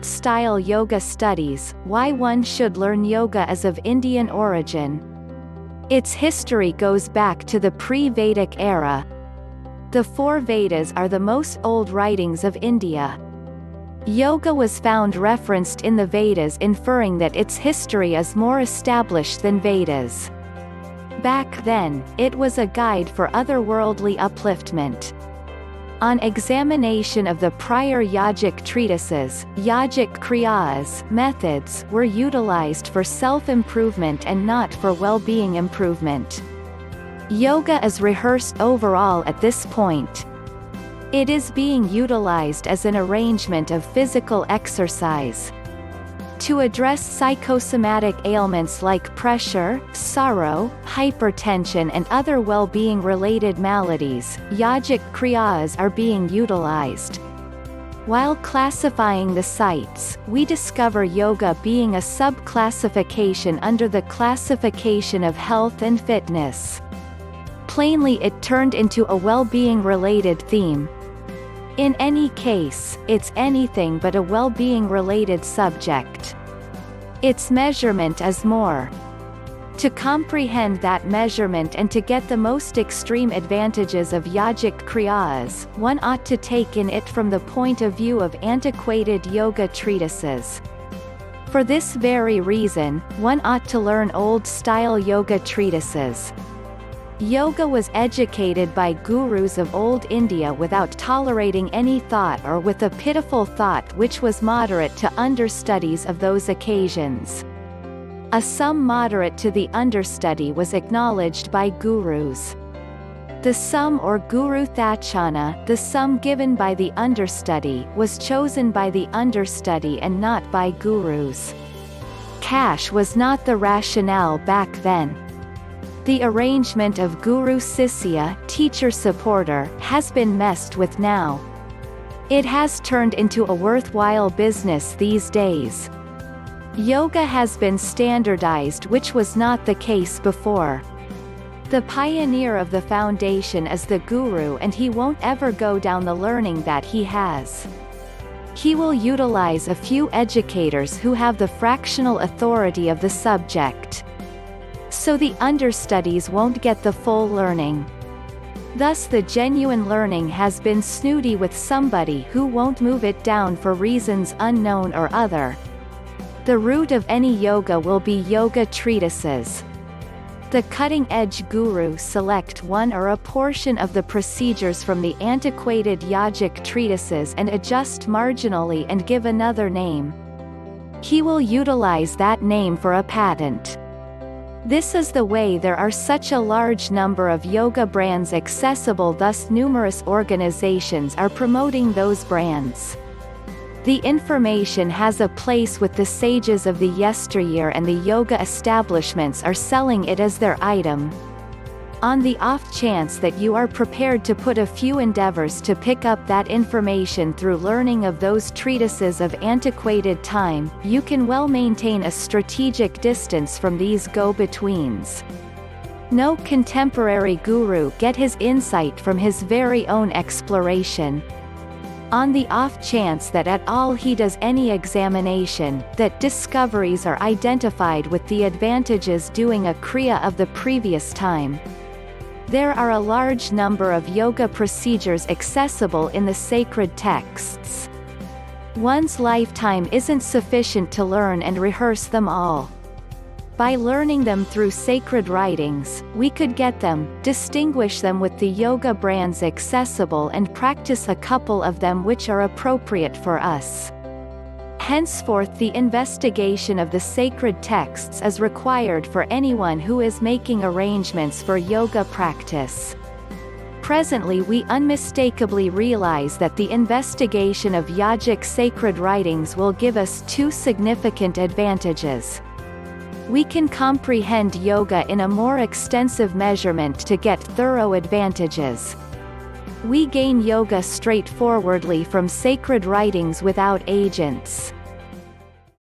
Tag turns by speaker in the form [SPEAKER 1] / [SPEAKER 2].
[SPEAKER 1] Old-style yoga studies, why one should learn yoga as of Indian origin. Its history goes back to the pre-Vedic era. The four Vedas are the most old writings of India. Yoga was found referenced in the Vedas, inferring that its history is more established than Vedas. Back then, it was a guide for otherworldly upliftment. On examination of the prior yogic treatises, yogic kriyas methods were utilized for self-improvement and not for well-being improvement. Yoga is rehearsed overall at this point. It is being utilized as an arrangement of physical exercise. To address psychosomatic ailments like pressure, sorrow, hypertension and other well-being related maladies, yogic kriyas are being utilized. While classifying the sites, we discover yoga being a subclassification under the classification of health and fitness. Plainly, it turned into a well-being related theme. In any case, it's anything but a well-being related subject. Its measurement is more. To comprehend that measurement and to get the most extreme advantages of yogic kriyas, one ought to take in it from the point of view of antiquated yoga treatises. For this very reason, one ought to learn old-style yoga treatises. Yoga was educated by gurus of old India without tolerating any thought or with a pitiful thought which was moderate to understudies of those occasions. A sum moderate to the understudy was acknowledged by gurus. The sum or guru thachana, the sum given by the understudy, was chosen by the understudy and not by gurus. Cash was not the rationale back then. The arrangement of guru-sisya, teacher-supporter, has been messed with now. It has turned into a worthwhile business these days. Yoga has been standardized, which was not the case before. The pioneer of the foundation is the guru, and he won't ever go down the learning that he has. He will utilize a few educators who have the fractional authority of the subject. So the understudies won't get the full learning. Thus the genuine learning has been snooty with somebody who won't move it down for reasons unknown or other. The root of any yoga will be yoga treatises. The cutting-edge guru select one or a portion of the procedures from the antiquated yogic treatises and adjust marginally and give another name. He will utilize that name for a patent. This is the way there are such a large number of yoga brands accessible, thus numerous organizations are promoting those brands. The information has a place with the sages of the yesteryear, and the yoga establishments are selling it as their item. On the off chance that you are prepared to put a few endeavors to pick up that information through learning of those treatises of antiquated time, you can well maintain a strategic distance from these go-betweens. No contemporary guru get his insight from his very own exploration. On the off chance that at all he does any examination, that discoveries are identified with the advantages doing a kriya of the previous time. There are a large number of yoga procedures accessible in the sacred texts. One's lifetime isn't sufficient to learn and rehearse them all. By learning them through sacred writings, we could get them, distinguish them with the yoga brands accessible, and practice a couple of them which are appropriate for us. Henceforth the investigation of the sacred texts is required for anyone who is making arrangements for yoga practice. Presently we unmistakably realize that the investigation of yogic sacred writings will give us two significant advantages. We can comprehend yoga in a more extensive measurement to get thorough advantages. We gain yoga straightforwardly from sacred writings without agents.